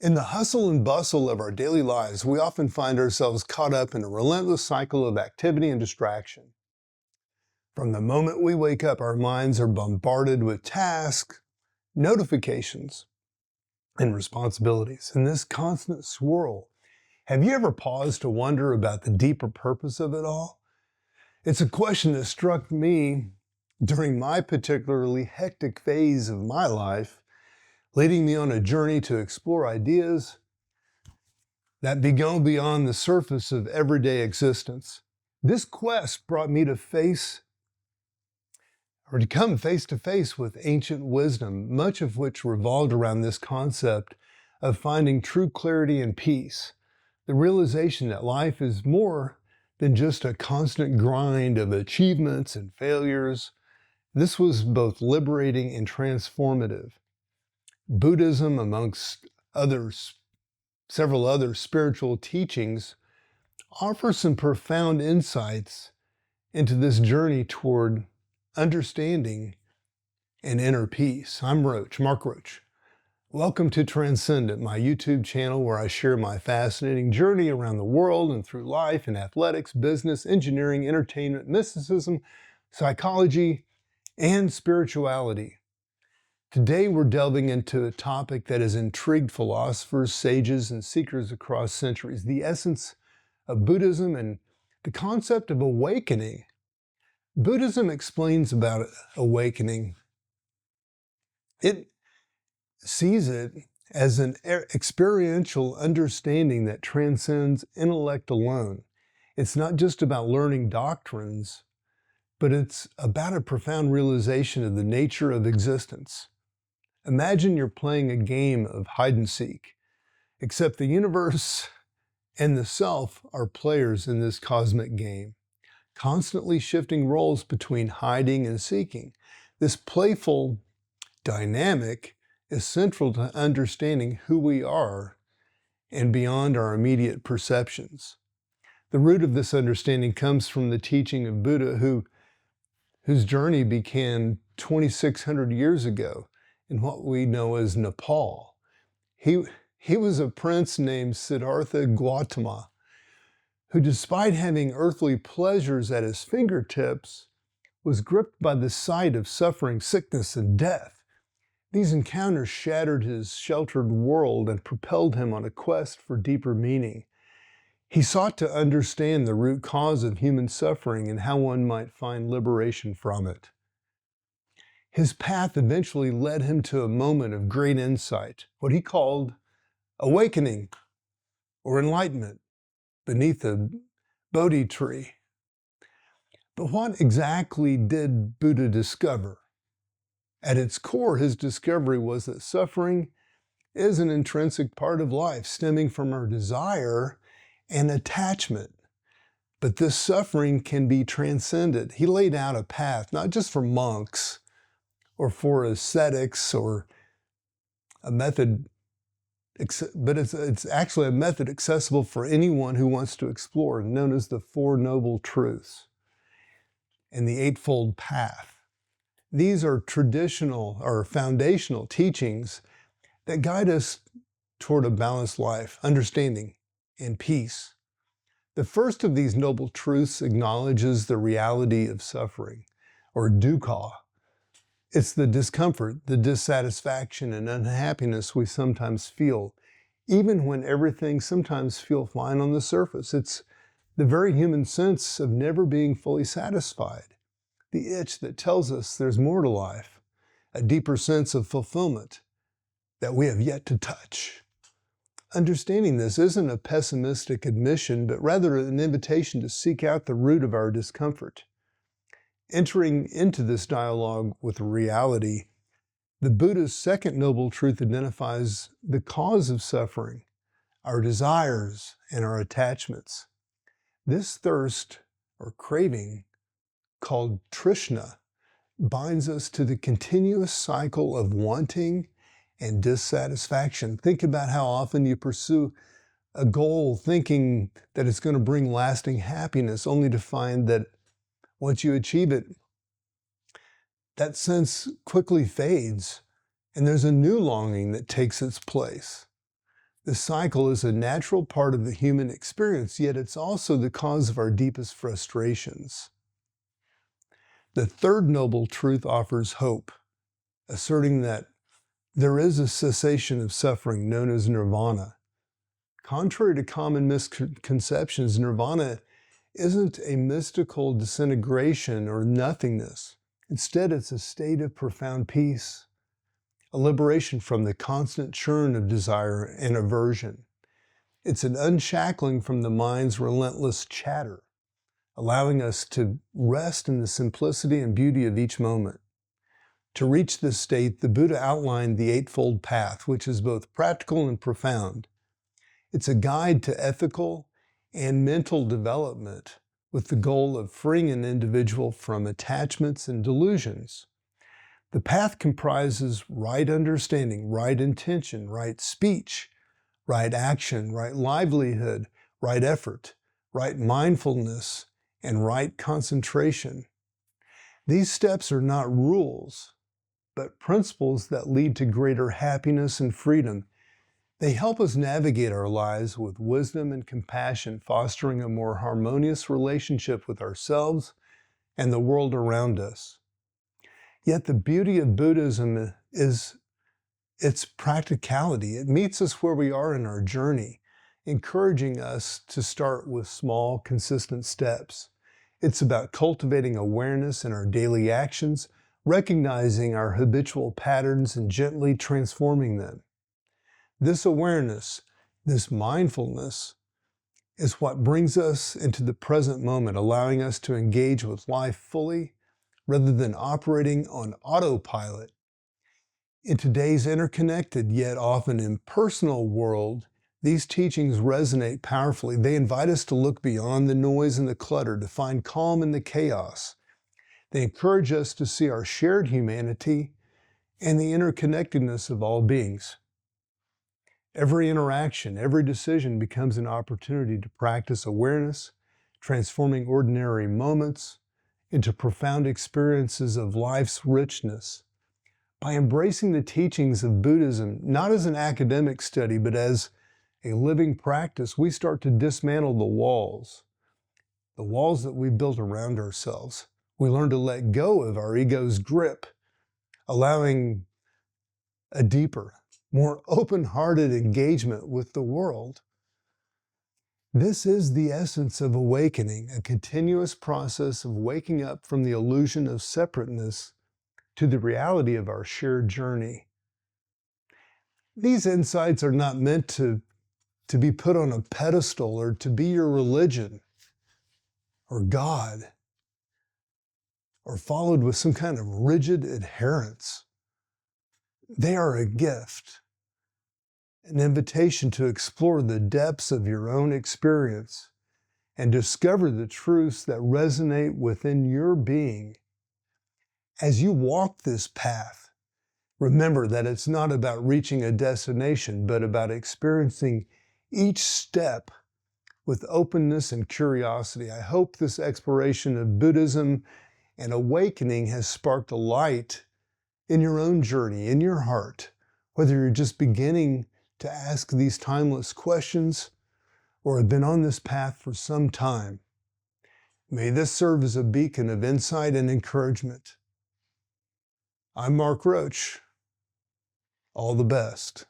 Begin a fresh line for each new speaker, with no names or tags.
In the hustle and bustle of our daily lives, we often find ourselves caught up in a relentless cycle of activity and distraction. From the moment we wake up, our minds are bombarded with tasks, notifications, and responsibilities. In this constant swirl, have you ever paused to wonder about the deeper purpose of it all? It's a question that struck me during my particularly hectic phase of my life, leading me on a journey to explore ideas that go beyond the surface of everyday existence. This quest brought me to come face to face with ancient wisdom, much of which revolved around this concept of finding true clarity and peace, the realization that life is more than just a constant grind of achievements and failures. This was both liberating and transformative. Buddhism, amongst several other spiritual teachings, offers some profound insights into this journey toward understanding and inner peace. I'm Mark Roach. Welcome to Transcendent, my YouTube channel where I share my fascinating journey around the world and through life in athletics, business, engineering, entertainment, mysticism, psychology, and spirituality. Today we're delving into a topic that has intrigued philosophers, sages, and seekers across centuries, the essence of Buddhism and the concept of awakening. Buddhism explains about awakening. It sees it as an experiential understanding that transcends intellect alone. It's not just about learning doctrines, but it's about a profound realization of the nature of existence. Imagine you're playing a game of hide and seek, except the universe and the self are players in this cosmic game, constantly shifting roles between hiding and seeking. This playful dynamic is central to understanding who we are and beyond our immediate perceptions. The root of this understanding comes from the teaching of Buddha, whose journey began 2,600 years ago in what we know as Nepal. He was a prince named Siddhartha Gautama, who, despite having earthly pleasures at his fingertips, was gripped by the sight of suffering, sickness, and death. These encounters shattered his sheltered world and propelled him on a quest for deeper meaning. He sought to understand the root cause of human suffering and how one might find liberation from it. His path eventually led him to a moment of great insight, what he called awakening or enlightenment beneath a Bodhi tree. But what exactly did Buddha discover? At its core, his discovery was that suffering is an intrinsic part of life, stemming from our desire and attachment. But this suffering can be transcended. He laid out a path, not just for monks or for ascetics or a method, but it's actually a method accessible for anyone who wants to explore, known as the Four Noble Truths and the Eightfold Path. These are traditional or foundational teachings that guide us toward a balanced life, understanding, and peace. The first of these noble truths acknowledges the reality of suffering, or dukkha. It's the discomfort, the dissatisfaction, and unhappiness we sometimes feel, even when everything sometimes feels fine on the surface. It's the very human sense of never being fully satisfied, the itch that tells us there's more to life, a deeper sense of fulfillment that we have yet to touch. Understanding this isn't a pessimistic admission, but rather an invitation to seek out the root of our discomfort. Entering into this dialogue with reality, the Buddha's second noble truth identifies the cause of suffering, our desires and our attachments. This thirst or craving, called trishna, binds us to the continuous cycle of wanting and dissatisfaction. Think about how often you pursue a goal thinking that it's going to bring lasting happiness, only to find that once you achieve it, that sense quickly fades and there's a new longing that takes its place. The cycle is a natural part of the human experience, yet it's also the cause of our deepest frustrations. The third noble truth offers hope, asserting that there is a cessation of suffering known as nirvana. Contrary to common misconceptions, nirvana isn't a mystical disintegration or nothingness. Instead, it's a state of profound peace, a liberation from the constant churn of desire and aversion. It's an unshackling from the mind's relentless chatter, allowing us to rest in the simplicity and beauty of each moment. To reach this state, the Buddha outlined the Eightfold Path, which is both practical and profound. It's a guide to ethical and mental development with the goal of freeing an individual from attachments and delusions. The path comprises right understanding, right intention, right speech, right action, right livelihood, right effort, right mindfulness, and right concentration. These steps are not rules, but principles that lead to greater happiness and freedom. They help us navigate our lives with wisdom and compassion, fostering a more harmonious relationship with ourselves and the world around us. Yet the beauty of Buddhism is its practicality. It meets us where we are in our journey, encouraging us to start with small, consistent steps. It's about cultivating awareness in our daily actions, recognizing our habitual patterns and gently transforming them. This awareness, this mindfulness, is what brings us into the present moment, allowing us to engage with life fully rather than operating on autopilot. In today's interconnected yet often impersonal world, these teachings resonate powerfully. They invite us to look beyond the noise and the clutter, to find calm in the chaos. They encourage us to see our shared humanity and the interconnectedness of all beings. Every interaction, every decision becomes an opportunity to practice awareness, transforming ordinary moments into profound experiences of life's richness. By embracing the teachings of Buddhism, not as an academic study, but as a living practice, we start to dismantle the walls that we've built around ourselves. We learn to let go of our ego's grip, allowing a deeper, more open-hearted engagement with the world. This is the essence of awakening, a continuous process of waking up from the illusion of separateness to the reality of our shared journey. These insights are not meant to be put on a pedestal or to be your religion or God or followed with some kind of rigid adherence. They are a gift, an invitation to explore the depths of your own experience and discover the truths that resonate within your being. As you walk this path, remember that it's not about reaching a destination, but about experiencing each step with openness and curiosity. I hope this exploration of Buddhism and awakening has sparked a light in your own journey, in your heart, whether you're just beginning to ask these timeless questions or have been on this path for some time. May this serve as a beacon of insight and encouragement. I'm Mark Roach. All the best.